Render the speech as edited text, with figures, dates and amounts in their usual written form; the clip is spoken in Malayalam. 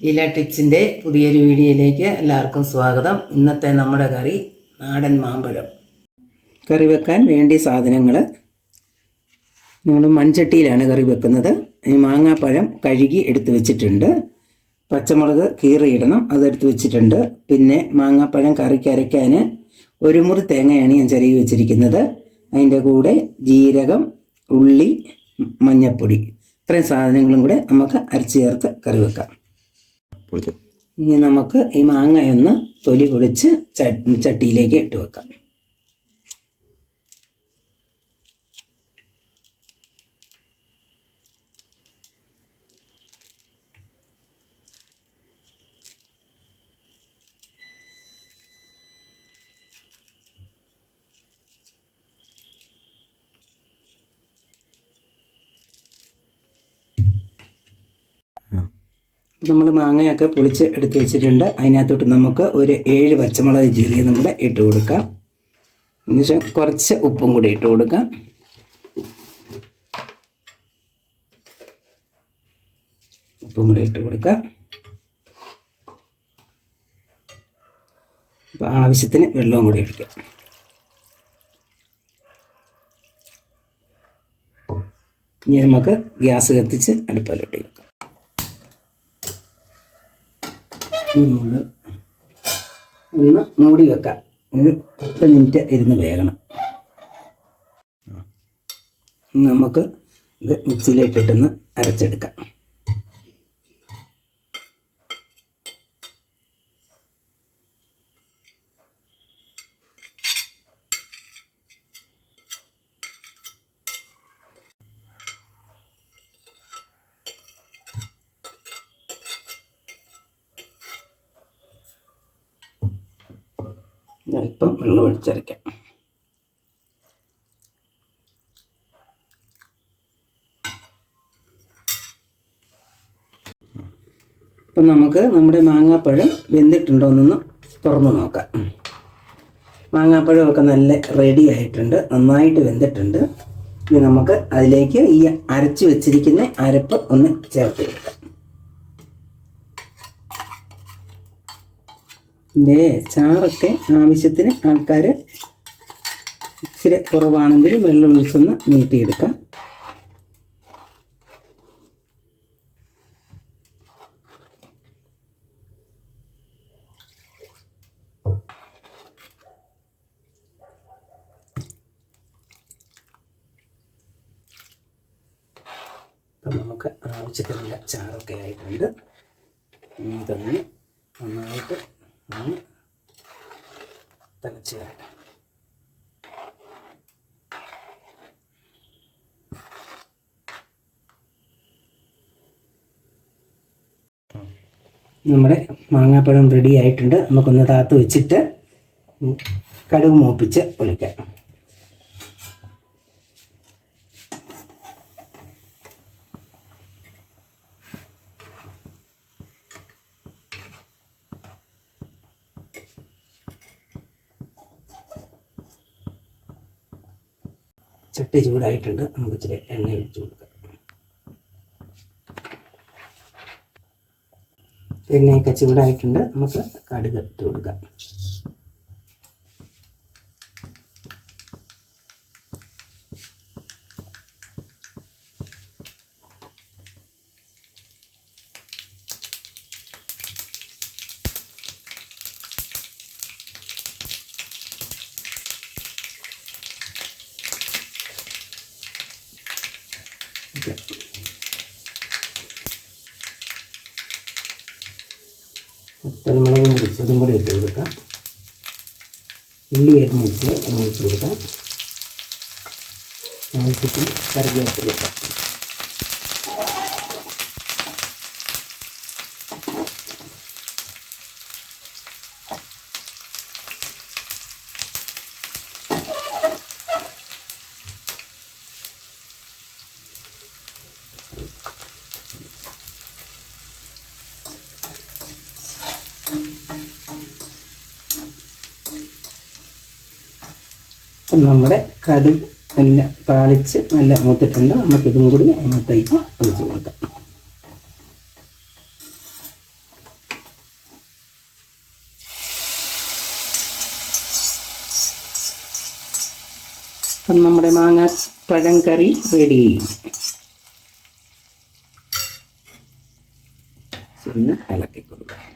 ലീല ടിപ്സിൻ്റെ പുതിയൊരു വീഡിയോയിലേക്ക് എല്ലാവർക്കും സ്വാഗതം. ഇന്നത്തെ നമ്മുടെ കറി നാടൻ മാമ്പഴം. കറി വെക്കാൻ വേണ്ടിയ സാധനങ്ങൾ: നമ്മൾ മൺചട്ടിയിലാണ് കറി വെക്കുന്നത്. മാങ്ങാപ്പഴം കഴുകി എടുത്ത് വെച്ചിട്ടുണ്ട്. പച്ചമുളക് കീറിയിടണം, അതെടുത്ത് വെച്ചിട്ടുണ്ട്. പിന്നെ മാങ്ങാപ്പഴം കറിക്ക് അരയ്ക്കാൻ ഒരു മുറി തേങ്ങയാണ് ഞാൻ ചിരകി വെച്ചിരിക്കുന്നത്. അതിൻ്റെ കൂടെ ജീരകം, ഉള്ളി, മഞ്ഞൾപ്പൊടി, ഇത്രയും സാധനങ്ങളും കൂടെ നമുക്ക് അരച്ച് ചേർത്ത് കറി വെക്കാം. ഇനി നമുക്ക് ഈ മാങ്ങയൊന്ന് തൊലി പൊളിച്ച് ചട്ടിയിലേക്ക് ഇട്ട് വെക്കാം. നമ്മൾ മാങ്ങയൊക്കെ പൊളിച്ച് എടുത്ത് വെച്ചിട്ടുണ്ട്. അതിനകത്തോട്ട് നമുക്ക് ഒരു 7 പച്ചമുളക് ചീറിയതും കൂടെ ഇട്ട് കൊടുക്കാം. എന്നുവെച്ചാൽ കുറച്ച് ഉപ്പും കൂടി ഇട്ട് കൊടുക്കാം. ഉപ്പും കൂടി ഇട്ട് കൊടുക്കാം. അപ്പോൾ ആവശ്യത്തിന് വെള്ളവും കൂടി ഒഴിക്കാം. ഇനി നമുക്ക് ഗ്യാസ് കത്തിച്ച് അടുപ്പിലോട്ട് വെക്കാം. ഒന്ന് മൂടി വെക്കാം. ഒരു 10 മിനിറ്റ് ഇരുന്ന് വേകണം. നമുക്ക് ഇത് മിക്സിയിലിട്ടിട്ടൊന്ന് അരച്ചെടുക്കാം. അല്പം വെള്ളം ഒഴിച്ചരയ്ക്കാം. അപ്പം നമുക്ക് നമ്മുടെ മാങ്ങാപ്പഴം വെന്തിട്ടുണ്ടോയെന്നൊന്ന് തുറന്ന് നോക്കാം. മാങ്ങാപ്പഴമൊക്കെ നല്ല റെഡി ആയിട്ടുണ്ട്, നന്നായിട്ട് വെന്തിട്ടുണ്ട്. ഇനി നമുക്ക് അതിലേക്ക് ഈ അരച്ച് വെച്ചിരിക്കുന്ന അരപ്പ് ഒന്ന് ചേർത്ത് കൊടുക്കാം. ഇതിൻ്റെ ചാറൊക്കെ ആവശ്യത്തിന് ആൾക്കാർ ഇച്ചിരി കുറവാണെങ്കിൽ വെള്ളം ഒഴിച്ചൊന്ന് നീട്ടിയെടുക്കാം. അപ്പം നമുക്ക് ആവശ്യത്തിനുള്ള ചാറൊക്കെ ആയിട്ടുണ്ട്. ഇതൊന്ന് നന്നായിട്ട് തിളച്ച് വരട്ടെ. നമ്മുടെ മാങ്ങാപ്പഴം റെഡി ആയിട്ടുണ്ട്. നമുക്കൊന്ന് താത്ത് വെച്ചിട്ട് കടുക് മൂപ്പിച്ച് ഒഴിക്കാം. ചട്ടി ചൂടായിട്ടുണ്ട്. നമുക്ക് ഇച്ചിരി എണ്ണ ഒഴിച്ച് കൊടുക്കാം. എണ്ണയൊക്കെ ചൂടായിട്ടുണ്ട്. നമുക്ക് കടുക് ഇട്ട് കൊടുക്കാം. പച്ചമുളക് മുറിച്ചതും കൂടി ഇട്ട് കൊടുക്കാം. ഉള്ളി അരിഞ്ഞിട്ട് ഒഴിച്ച് കൊടുക്കാം. ആവശ്യത്തിന് കറിവേപ്പില ഇടാം. നമ്മുടെ കടുക് നല്ല താളിച്ച് നല്ല മൂത്തിട്ടുണ്ട്. നമുക്കിതും കൂടി അതിനകത്തേക്ക് ഒഴിച്ച് കൊടുക്കാം. അപ്പം നമ്മുടെ മാങ്ങ പഴം കറി റെഡി. ഇളക്കി കൊടുക്കുക.